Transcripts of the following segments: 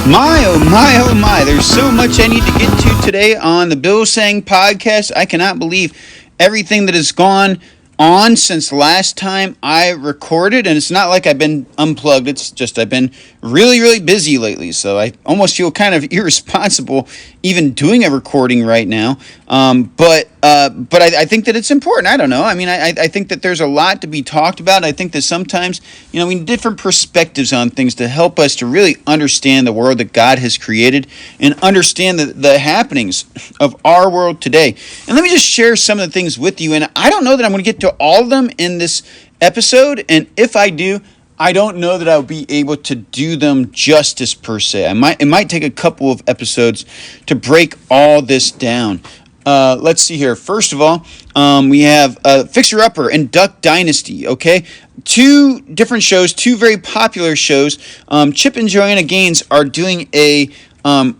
My, oh my, oh my, there's so much I need to get to today on the Bill Sang podcast. I cannot believe everything that has gone on since last time I recorded, and it's not like I've been unplugged, it's just I've been really busy lately, so I almost feel kind of irresponsible even doing a recording right now, but I think that it's important. I don't know, I think that there's a lot to be talked about. I think that sometimes, we need different perspectives on things to help us to really understand the world that God has created and understand the happenings of our world today. And let me just share some of the things with you, and I don't know that I'm going to get to all of them in this episode, and if I do, I don't know that I'll be able to do them justice per se. It might take a couple of episodes to break all this down. Let's see here. First of all, we have Fixer Upper and Duck Dynasty, okay? Two different shows, two very popular shows. Chip and Joanna Gaines are doing a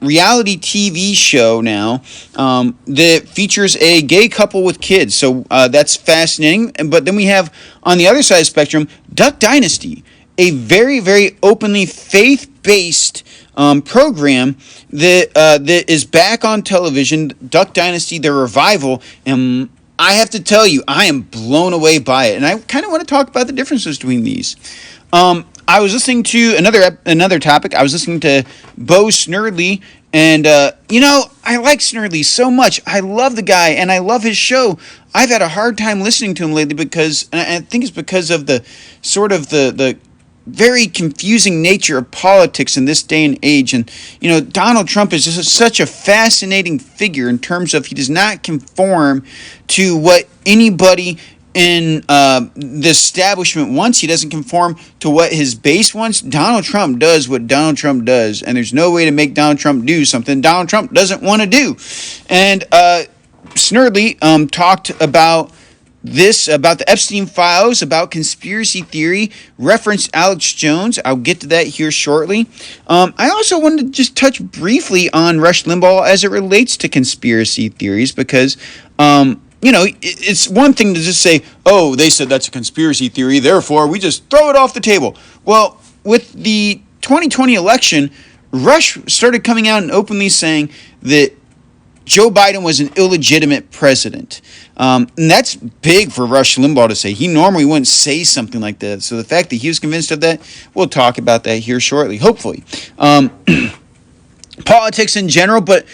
reality TV show now that features a gay couple with kids. So that's fascinating. But then we have, on the other side of the spectrum, Duck Dynasty, a very openly faith-based program that is back on television. Duck Dynasty, the revival, and I have to tell you, I am blown away by it. And I kind of want to talk about the differences between these. I was listening to another topic. I was listening to Bo Snerdley, and I like Snerdley so much. I love the guy, and I love his show. I've had a hard time listening to him lately because, and I think it's because of the sort of the very confusing nature of politics in this day and age. And, Donald Trump is just such a fascinating figure in terms of he does not conform to what anybody in the establishment wants. He doesn't conform to what his base wants. Donald Trump does what Donald Trump does, and there's no way to make Donald Trump do something Donald Trump doesn't want to do. And Snerdley talked about about the Epstein files, about conspiracy theory, referenced Alex Jones. I'll get to that here shortly. I also wanted to just touch briefly on Rush Limbaugh as it relates to conspiracy theories, because it's one thing to just say, oh, they said that's a conspiracy theory, therefore we just throw it off the table. Well, with the 2020 election, Rush started coming out and openly saying that Joe Biden was an illegitimate president. And that's big for Rush Limbaugh to say. He normally wouldn't say something like that. So the fact that he was convinced of that, we'll talk about that here shortly, hopefully. Politics in general, but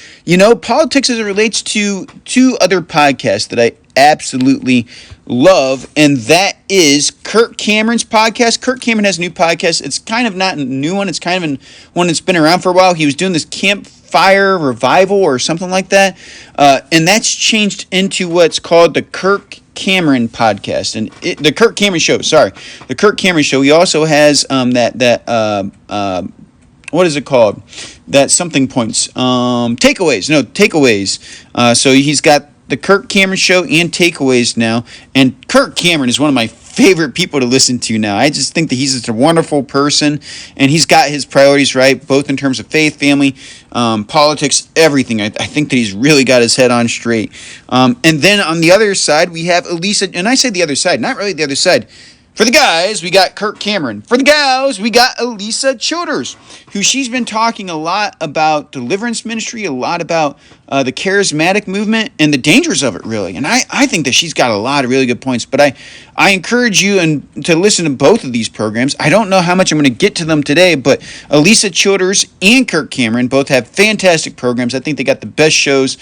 politics as it relates to two other podcasts that I absolutely love, and that is Kirk Cameron's podcast. Kirk Cameron has a new podcast. It's kind of not a new one. It's kind of one that's been around for a while. He was doing this Campfire Revival or something like that, and that's changed into what's called the Kirk Cameron podcast, and the Kirk Cameron show. Sorry, the Kirk Cameron show. He also has what is it called? That something points. Takeaways. So he's got the Kirk Cameron show and Takeaways now. And Kirk Cameron is one of my favorite people to listen to now. I just think that he's just a wonderful person, and he's got his priorities right, both in terms of faith, family, politics, everything. I think that he's really got his head on straight. And then on the other side, we have Elisa, and I say the other side, not really the other side. For the guys, we got Kirk Cameron. For the gals, we got Elisa Childers, who she's been talking a lot about deliverance ministry, a lot about the charismatic movement and the dangers of it, really. And I think that she's got a lot of really good points. But I encourage you to listen to both of these programs. I don't know how much I'm going to get to them today, but Elisa Childers and Kirk Cameron both have fantastic programs. I think they got the best shows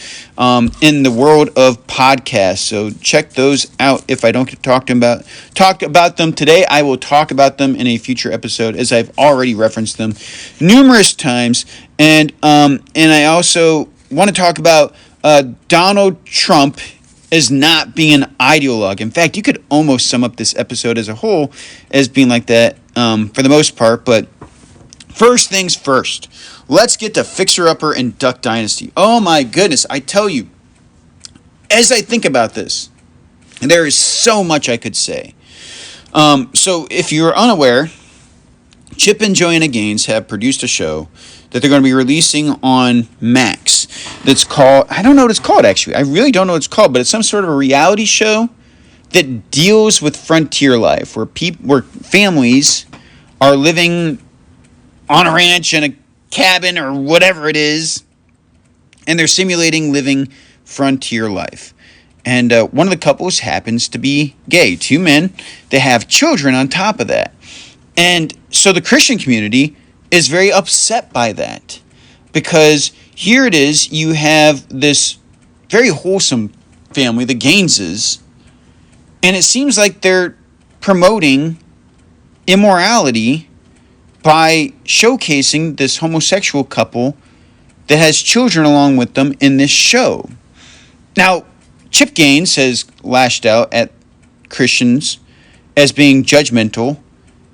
in the world of podcasts. So check those out. If I don't get to talk about them today, I will talk about them in a future episode, as I've already referenced them numerous times. And I also want to talk about Donald Trump as not being an ideologue. In fact, you could almost sum up this episode as a whole as being like that for the most part. But first things first, let's get to Fixer Upper and Duck Dynasty. Oh my goodness, I tell you, as I think about this, there is so much I could say. So if you're unaware, Chip and Joanna Gaines have produced a show that they're going to be releasing on Max that's called, I don't know what it's called actually. I really don't know what it's called, but it's some sort of a reality show that deals with frontier life, where families are living on a ranch in a cabin or whatever it is, and they're simulating living frontier life. And one of the couples happens to be gay. Two men. They have children on top of that. And so the Christian community is very upset by that. Because here it is, you have this very wholesome family, the Gaineses, and it seems like they're promoting immorality by showcasing this homosexual couple that has children along with them in this show. Now, Chip Gaines has lashed out at Christians as being judgmental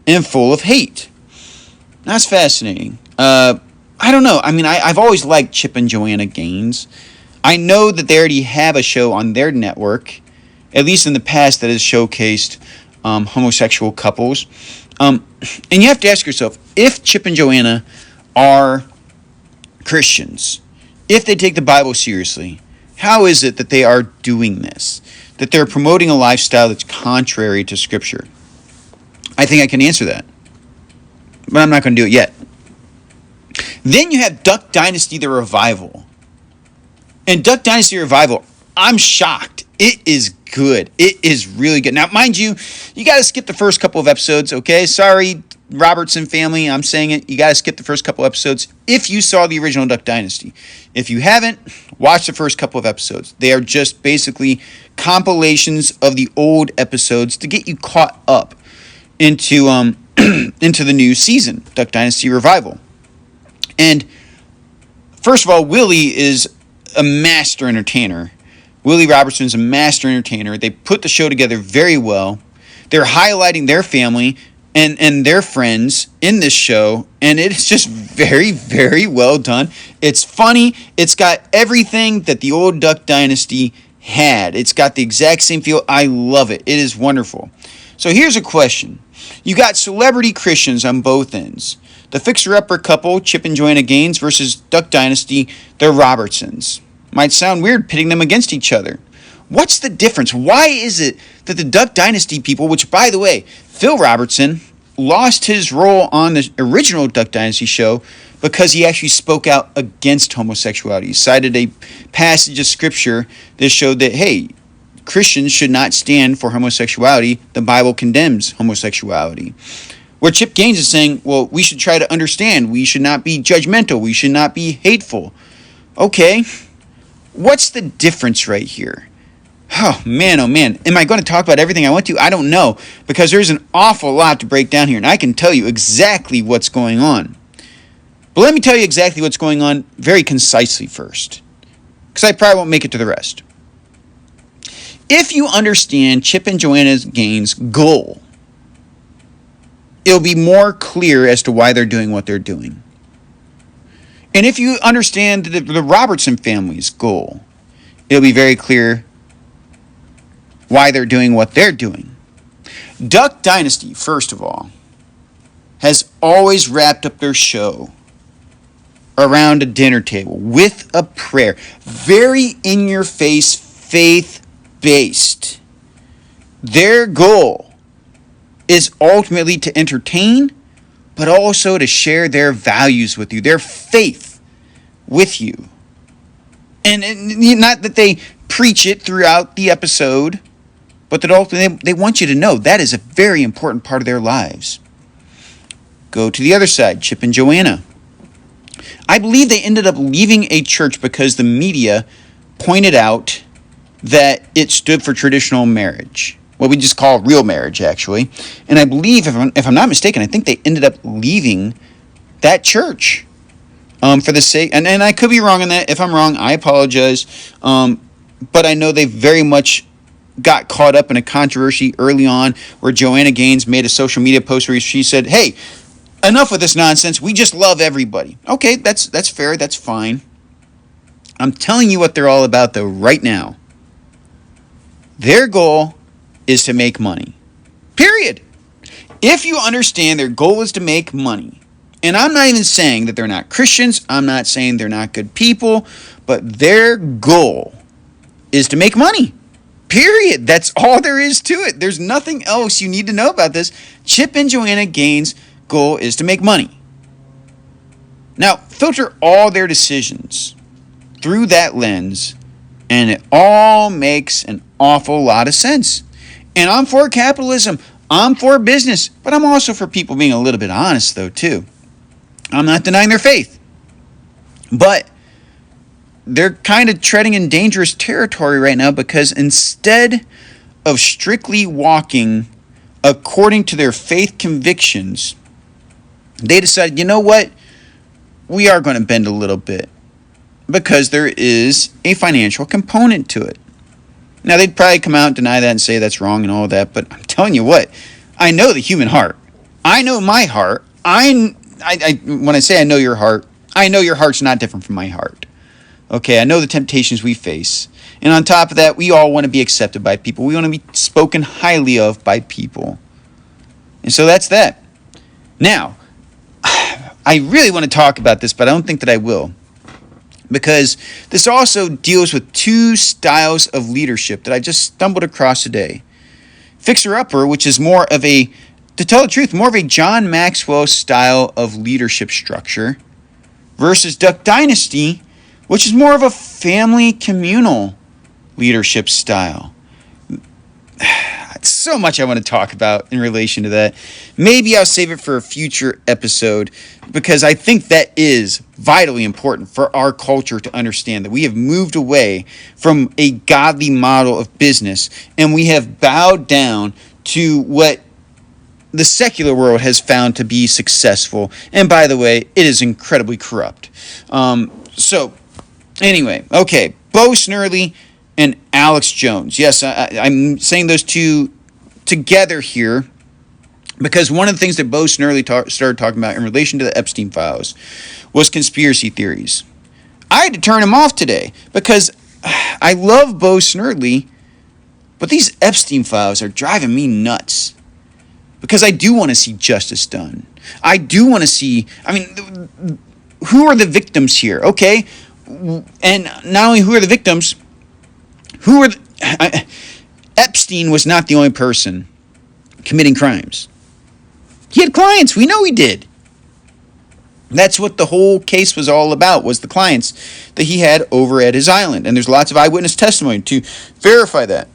and full of hate. That's fascinating. I don't know. I mean, I've always liked Chip and Joanna Gaines. I know that they already have a show on their network, at least in the past, that has showcased homosexual couples. And you have to ask yourself, if Chip and Joanna are Christians, if they take the Bible seriously, how is it that they are doing this? That they're promoting a lifestyle that's contrary to Scripture? I think I can answer that. But I'm not going to do it yet. Then you have Duck Dynasty The Revival. And Duck Dynasty Revival, I'm shocked. It is good. It is really good. Now, mind you, you got to skip the first couple of episodes, okay? Sorry, Robertson family, I'm saying it. You got to skip the first couple episodes if you saw the original Duck Dynasty. If you haven't, watch the first couple of episodes. They are just basically compilations of the old episodes to get you caught up into into the new season, Duck Dynasty Revival. And first of all, Willie is a master entertainer. Willie Robertson's a master entertainer. They put the show together very well. They're highlighting their family and their friends in this show, and it's just very, very well done. It's funny. It's got everything that the old Duck Dynasty had. It's got the exact same feel. I love it. It is wonderful. So here's a question. You got celebrity Christians on both ends. The fixer-upper couple, Chip and Joanna Gaines, versus Duck Dynasty, the Robertsons. Might sound weird pitting them against each other. What's the difference? Why is it that the Duck Dynasty people, which, by the way, Phil Robertson lost his role on the original Duck Dynasty show because he actually spoke out against homosexuality. He cited a passage of scripture that showed that, hey, Christians should not stand for homosexuality. The Bible condemns homosexuality. Where Chip Gaines is saying, well, we should try to understand. We should not be judgmental. We should not be hateful. Okay, what's the difference right here? Oh, man. Am I going to talk about everything I want to? I don't know, because there's an awful lot to break down here, and I can tell you exactly what's going on. But let me tell you exactly what's going on very concisely first, because I probably won't make it to the rest. If you understand Chip and Joanna Gaines' goal, it'll be more clear as to why they're doing what they're doing. And if you understand the Robertson family's goal, it'll be very clear why they're doing what they're doing. Duck Dynasty, first of all, has always wrapped up their show around a dinner table with a prayer. Very in-your-face, faith-based. Their goal is ultimately to entertain, but also to share their values with you, their faith with you. And not that they preach it throughout the episode, but that ultimately they want you to know that is a very important part of their lives. Go to the other side, Chip and Joanna. I believe they ended up leaving a church because the media pointed out that it stood for traditional marriage. What we just call real marriage, actually. And I believe, if I'm not mistaken, I think they ended up leaving that church for the sake, and I could be wrong on that. If I'm wrong, I apologize. But I know they very much got caught up in a controversy early on where Joanna Gaines made a social media post where she said, hey, enough with this nonsense. We just love everybody. Okay, that's fair. That's fine. I'm telling you what they're all about, though, right now. Their goal is to make money. Period. If you understand their goal is to make money, and I'm not even saying that they're not Christians, I'm not saying they're not good people, but their goal is to make money. Period. That's all there is to it. There's nothing else you need to know about this. Chip and Joanna Gaines' goal is to make money. Now, filter all their decisions through that lens, and it all makes an awful lot of sense. And I'm for capitalism. I'm for business. But I'm also for people being a little bit honest, though, too. I'm not denying their faith. But they're kind of treading in dangerous territory right now, because instead of strictly walking according to their faith convictions, they decided, you know what? We are going to bend a little bit, because there is a financial component to it. Now, they'd probably come out and deny that and say that's wrong and all that, but I'm telling you what, I know the human heart. I know my heart. When I say I know your heart, I know your heart's not different from my heart. Okay, I know the temptations we face. And on top of that, we all want to be accepted by people. We want to be spoken highly of by people. And so that's that. Now, I really want to talk about this, but I don't think that I will, because this also deals with two styles of leadership that I just stumbled across today. Fixer-upper, which is more of a, to tell the truth, more of a John Maxwell style of leadership structure, versus Duck Dynasty, which is more of a family communal leadership style. So much I want to talk about in relation to that. Maybe I'll save it for a future episode, because I think that is vitally important for our culture to understand, that we have moved away from a godly model of business and we have bowed down to what the secular world has found to be successful. And by the way, it is incredibly corrupt. Anyway, okay, Bo Snerdley and Alex Jones. Yes, I'm saying those two together here because one of the things that Bo Snerdley started talking about in relation to the Epstein files was conspiracy theories. I had to turn him off today because I love Bo Snerdley, but these Epstein files are driving me nuts, because I do want to see justice done. I do want to see, who are the victims here? Okay, and not only who are the victims, Epstein was not the only person committing crimes. He had clients. We know he did. That's what the whole case was all about, was the clients that he had over at his island. And there's lots of eyewitness testimony to verify that.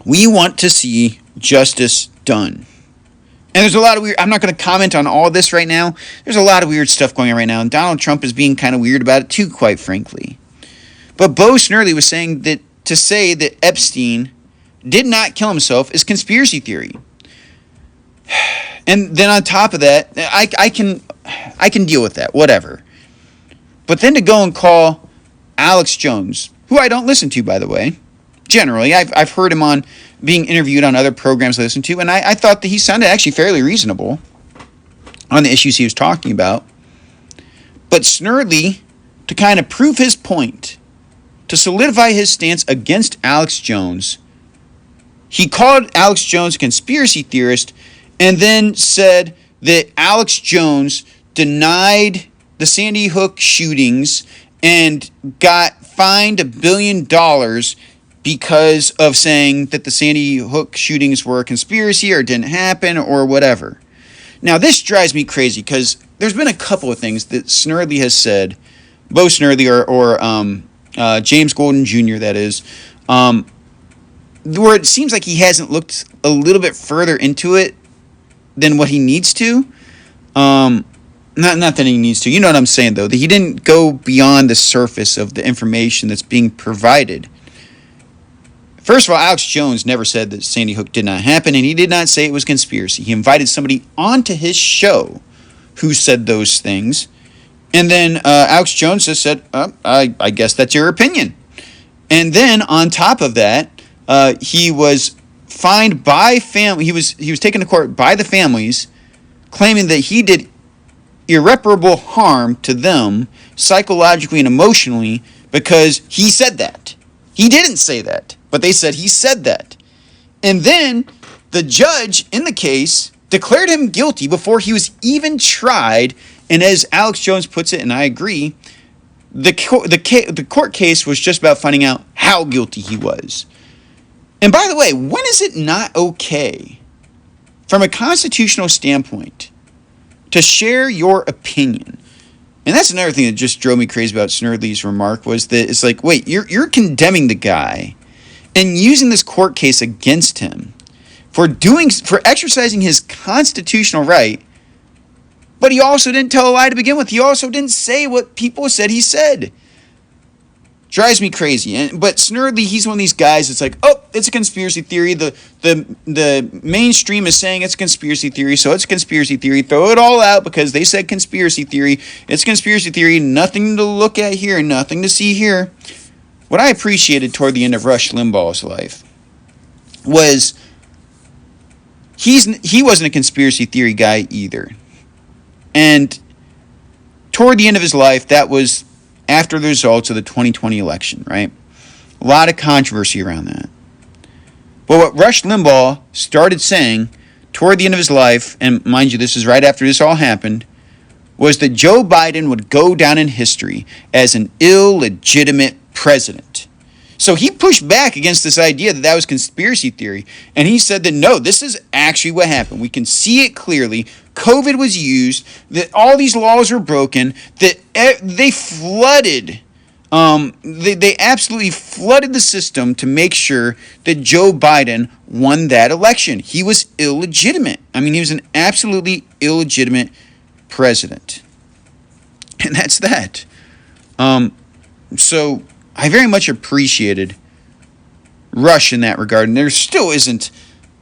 We want to see justice done. And there's a lot of weird, I'm not going to comment on all of this right now. There's a lot of weird stuff going on right now, and Donald Trump is being kind of weird about it too, quite frankly. But Bo Snerdley was saying that to say that Epstein did not kill himself is conspiracy theory. And then on top of that, I can deal with that, whatever. But then to go and call Alex Jones, who I don't listen to, by the way, generally, I've heard him on being interviewed on other programs I listen to, and I thought that he sounded actually fairly reasonable on the issues he was talking about. But Snerdley, to kind of prove his point, to solidify his stance against Alex Jones, he called Alex Jones a conspiracy theorist and then said that Alex Jones denied the Sandy Hook shootings and got fined $1 billion because of saying that the Sandy Hook shootings were a conspiracy or didn't happen or whatever. Now, this drives me crazy because there's been a couple of things that Snerdley has said, Bo Snerdley or James Golden Jr., that is, where it seems like he hasn't looked a little bit further into it than what he needs to. Not that he needs to. You know what I'm saying, though. That he didn't go beyond the surface of the information that's being provided. First of all, Alex Jones never said that Sandy Hook did not happen, and he did not say it was conspiracy. He invited somebody onto his show who said those things. And then Alex Jones just said, I guess that's your opinion. And then on top of that, he was fined by family. He was taken to court by the families, claiming that he did irreparable harm to them psychologically and emotionally because he said that. He didn't say that, but they said he said that. And then the judge in the case declared him guilty before he was even tried. And as Alex Jones puts it, and I agree, the court case was just about finding out how guilty he was. And by the way, when is it not okay, from a constitutional standpoint, to share your opinion. And that's another thing that just drove me crazy about Snerdley's remark, was that it's like, wait, you're condemning the guy and using this court case against him for exercising his constitutional right, but he also didn't tell a lie to begin with. He also didn't say what people said he said. Drives me crazy. But Snerdley, he's one of these guys that's like, oh, it's a conspiracy theory. The mainstream is saying it's a conspiracy theory, so it's a conspiracy theory. Throw it all out because they said conspiracy theory. It's conspiracy theory. Nothing to look at here, nothing to see here. What I appreciated toward the end of Rush Limbaugh's life was he wasn't a conspiracy theory guy either. And toward the end of his life, that was after the results of the 2020 election, right? A lot of controversy around that. But what Rush Limbaugh started saying toward the end of his life, and mind you, this is right after this all happened, was that Joe Biden would go down in history as an illegitimate president. So he pushed back against this idea that that was conspiracy theory. And he said that, no, this is actually what happened. We can see it clearly. COVID was used, that all these laws were broken, that they flooded, they absolutely flooded the system to make sure that Joe Biden won that election. He was illegitimate. I mean, he was an absolutely illegitimate president. And that's that. So I very much appreciated Rush in that regard. And there still isn't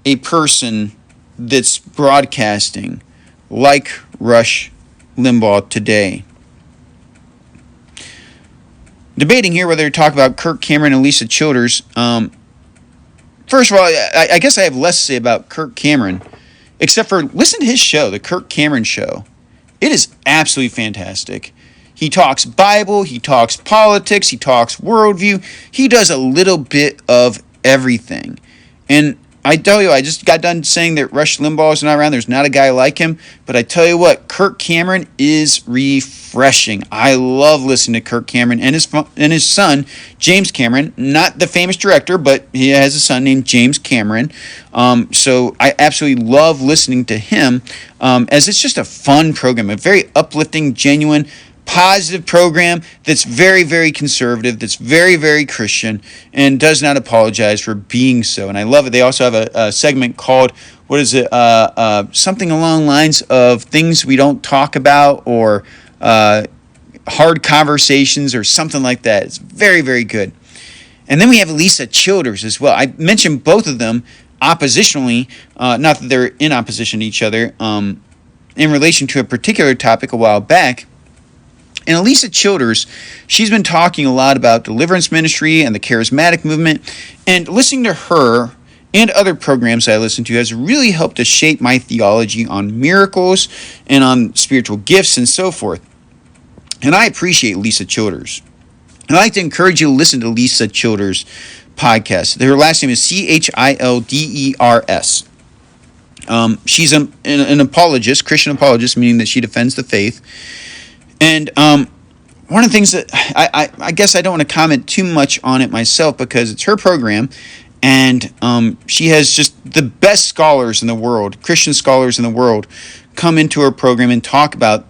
a person that's broadcasting like Rush Limbaugh today. Debating here whether to talk about Kirk Cameron and Lisa Childers. First of all, I guess I have less to say about Kirk Cameron, except for listen to his show, The Kirk Cameron Show. It is absolutely fantastic. He talks Bible, he talks politics, he talks worldview. He does a little bit of everything. And I tell you, I just got done saying that Rush Limbaugh is not around. There's not a guy like him. But I tell you what, Kirk Cameron is refreshing. I love listening to Kirk Cameron and his son, James Cameron. Not the famous director, but he has a son named James Cameron. So I absolutely love listening to him, as it's just a fun program, a very uplifting, genuine, positive program that's very, very conservative, that's very, very Christian, and does not apologize for being so. And I love it. They also have a segment called, something along the lines of things we don't talk about, or hard conversations, or something like that. It's very, very good. And then we have Lisa Childers as well. I mentioned both of them oppositionally, not that they're in opposition to each other, in relation to a particular topic a while back. And Lisa Childers, she's been talking a lot about deliverance ministry and the charismatic movement, and listening to her and other programs I listen to has really helped to shape my theology on miracles and on spiritual gifts and so forth. And I appreciate Lisa Childers. And I'd like to encourage you to listen to Lisa Childers' podcast. Her last name is Childers. She's an apologist, Christian apologist, meaning that she defends the faith. And one of the things that I guess I don't want to comment too much on it myself, because it's her program, and she has just the best scholars in the world, Christian scholars in the world, come into her program and talk about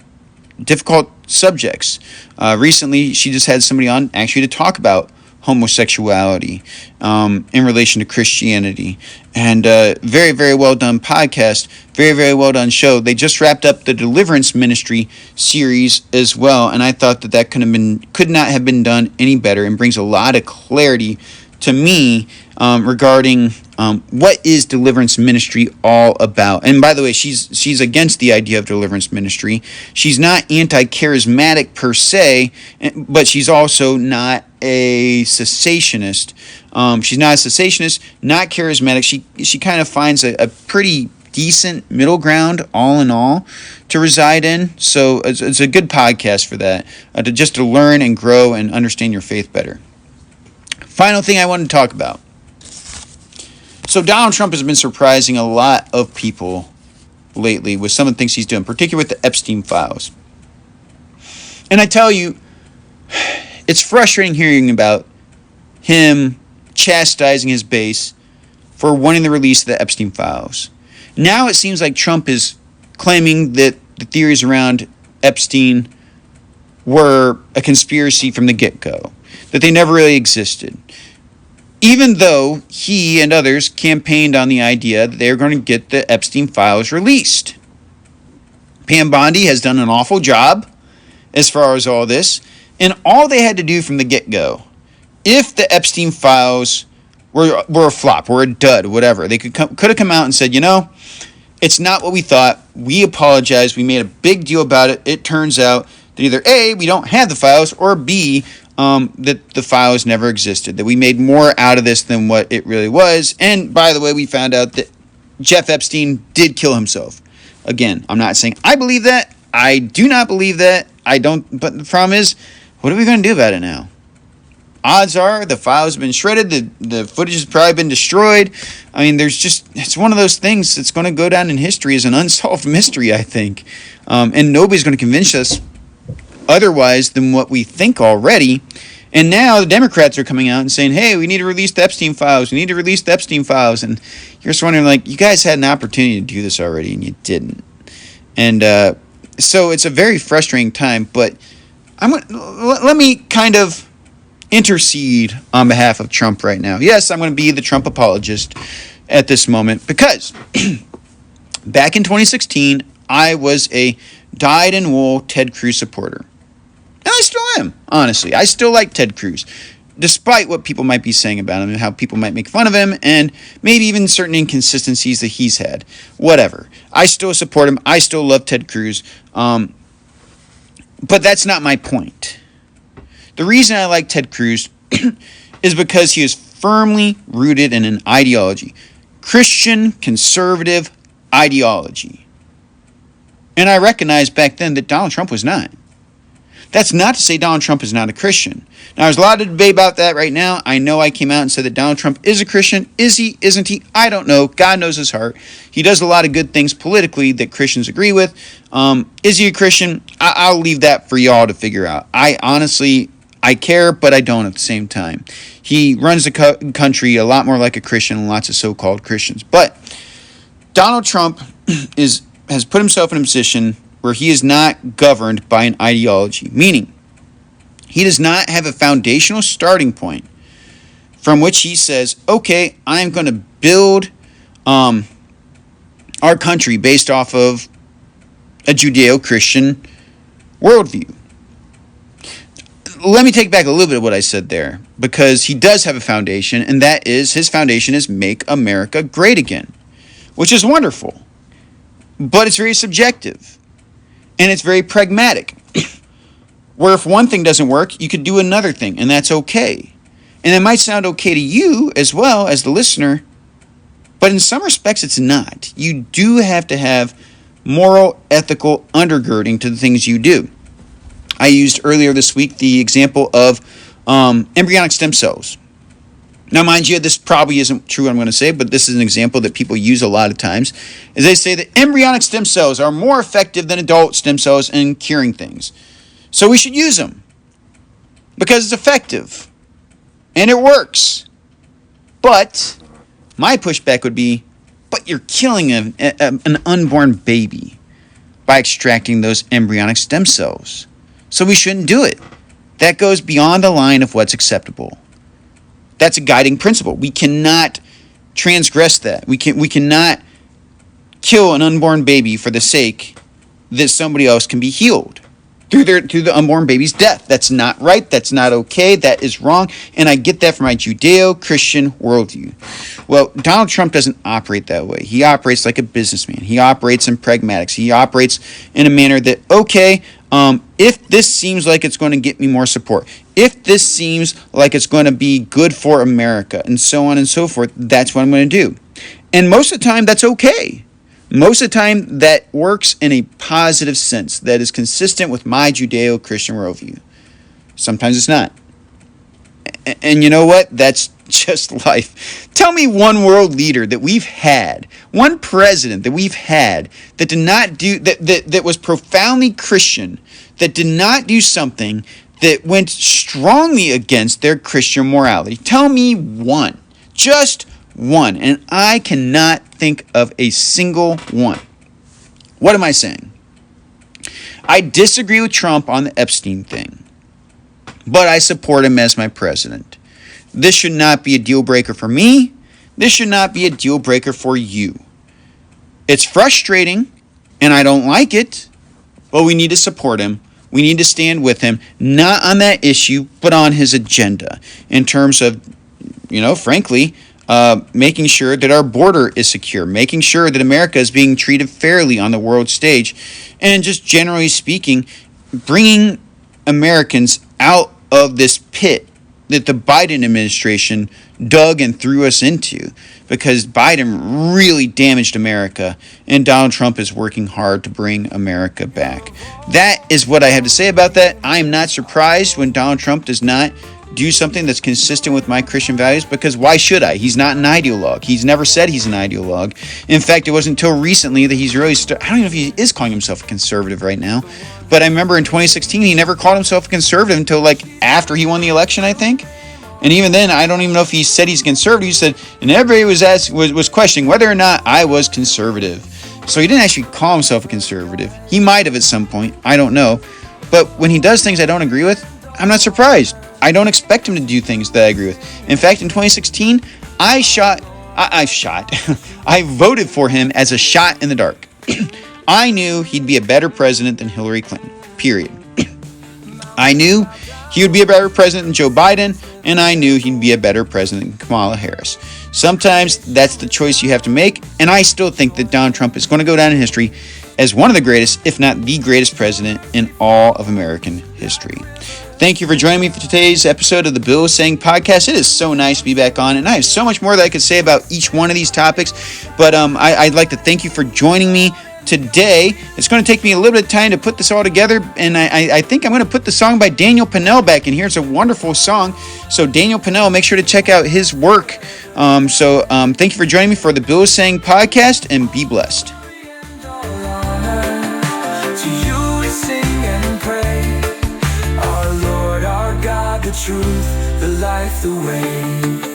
difficult subjects. Recently, she just had somebody on actually to talk about homosexuality in relation to Christianity. And very, very well done podcast. Very, very well done show. They just wrapped up the Deliverance Ministry series as well. And I thought that could not have been done any better, and brings a lot of clarity to me regarding what is deliverance ministry all about. And by the way, she's against the idea of deliverance ministry. She's not anti-charismatic per se, but she's also not a cessationist. She's not a cessationist, not charismatic. She kind of finds a pretty decent middle ground, all in all, to reside in. So it's a good podcast for that, to learn and grow and understand your faith better. Final thing I wanted to talk about. So Donald Trump has been surprising a lot of people lately with some of the things he's doing, particularly with the Epstein files. And I tell you, it's frustrating hearing about him chastising his base for wanting the release of the Epstein files. Now it seems like Trump is claiming that the theories around Epstein were a conspiracy from the get-go, that they never really existed. Even though he and others campaigned on the idea that they were going to get the Epstein files released. Pam Bondi has done an awful job as far as all this, and all they had to do from the get-go, if the Epstein files were a flop, were a dud, whatever, they could have come out and said, it's not what we thought. We apologize. We made a big deal about it. It turns out that either A, we don't have the files, or B, that the files never existed, that we made more out of this than what it really was. And by the way, we found out that Jeff Epstein did kill himself. Again, I'm not saying I believe that. I do not believe that. I don't. But the problem is, what are we going to do about it now? Odds are the files have been shredded. The footage has probably been destroyed. I mean, it's one of those things that's going to go down in history as an unsolved mystery, I think. And nobody's going to convince us otherwise than what we think already. And now the Democrats are coming out and saying, hey, we need to release the Epstein files. We need to release the Epstein files. And you're just wondering, you guys had an opportunity to do this already and you didn't. And so it's a very frustrating time. But let me kind of intercede on behalf of Trump right now. Yes, I'm going to be the Trump apologist at this moment because back in 2016, I was a dyed-in-wool Ted Cruz supporter. And I still am, honestly. I still like Ted Cruz, despite what people might be saying about him and how people might make fun of him and maybe even certain inconsistencies that he's had. Whatever. I still support him. I still love Ted Cruz. But that's not my point. The reason I like Ted Cruz is because he is firmly rooted in an ideology. Christian conservative ideology. And I recognized back then that Donald Trump was not. That's not to say Donald Trump is not a Christian. Now, there's a lot of debate about that right now. I know I came out and said that Donald Trump is a Christian. Is he? Isn't he? I don't know. God knows his heart. He does a lot of good things politically that Christians agree with. Is he a Christian? I'll leave that for y'all to figure out. I care, but I don't at the same time. He runs the country a lot more like a Christian than lots of so-called Christians. But Donald Trump has put himself in a position where he is not governed by an ideology, meaning he does not have a foundational starting point from which he says, okay, I'm going to build our country based off of a Judeo-Christian worldview. Let me take back a little bit of what I said there, because he does have a foundation, and that is, his foundation is Make America Great Again, which is wonderful, but it's very subjective, and it's very pragmatic, where if one thing doesn't work, you could do another thing, and that's okay. And it might sound okay to you as well as the listener, but in some respects it's not. You do have to have moral, ethical undergirding to the things you do. I used earlier this week the example of embryonic stem cells. Now, mind you, this probably isn't true what I'm going to say, but this is an example that people use a lot of times. Is they say that embryonic stem cells are more effective than adult stem cells in curing things. So we should use them because it's effective and it works. But my pushback would be, but you're killing an unborn baby by extracting those embryonic stem cells. So we shouldn't do it. That goes beyond the line of what's acceptable. That's a guiding principle. We cannot transgress that. We cannot kill an unborn baby for the sake that somebody else can be healed through the unborn baby's death. That's not right. That's not okay. That is wrong. And I get that from my Judeo-Christian worldview. Well, Donald Trump doesn't operate that way. He operates like a businessman. He operates in pragmatics. He operates in a manner that, okay, if this seems like it's going to get me more support, if this seems like it's going to be good for America, and so on and so forth, that's what I'm going to do. And most of the time, that's okay. Most of the time, that works in a positive sense that is consistent with my Judeo-Christian worldview. Sometimes it's not. And you know what? That's just life. Tell me one world leader that we've had, one president that we've had that did not do that was profoundly Christian, that did not do something that went strongly against their Christian morality. Tell me one. Just one. And I cannot think of a single one. What am I saying? I disagree with Trump on the Epstein thing, but I support him as my president. This should not be a deal breaker for me. This should not be a deal breaker for you. It's frustrating, and I don't like it, but we need to support him. We need to stand with him, not on that issue, but on his agenda in terms of, frankly, making sure that our border is secure, making sure that America is being treated fairly on the world stage, and just generally speaking, bringing Americans out of this pit that the Biden administration dug and threw us into, because Biden really damaged America, and Donald Trump is working hard to bring America back. That is what I have to say about that. I am not surprised when Donald Trump does not do something that's consistent with my Christian values, because why should I? He's not an ideologue. He's never said he's an ideologue. In fact, it wasn't until recently that he's really I don't know if he is calling himself a conservative right now, but I remember in 2016 he never called himself a conservative until after he won the election, I think. And even then, I don't even know if he said he's conservative. He said, and everybody was questioning whether or not I was conservative. So he didn't actually call himself a conservative. He might have at some point. I don't know. But when he does things I don't agree with, I'm not surprised. I don't expect him to do things that I agree with. In fact, in 2016, I voted for him as a shot in the dark. I knew he'd be a better president than Hillary Clinton, period. I knew he would be a better president than Joe Biden, and I knew he'd be a better president than Kamala Harris. Sometimes that's the choice you have to make, and I still think that Donald Trump is going to go down in history as one of the greatest, if not the greatest president in all of American history. Thank you for joining me for today's episode of the Bill is Saying podcast. It is so nice to be back on, and I have so much more that I could say about each one of these topics, but I'd like to thank you for joining me today. It's going to take me a little bit of time to put this all together, and I think I'm going to put the song by Daniel Pennell back in here. It's a wonderful song. So Daniel Pennell, make sure to check out his work. Thank you for joining me for the Bill is Saying podcast, and be blessed. Truth, the life, the way.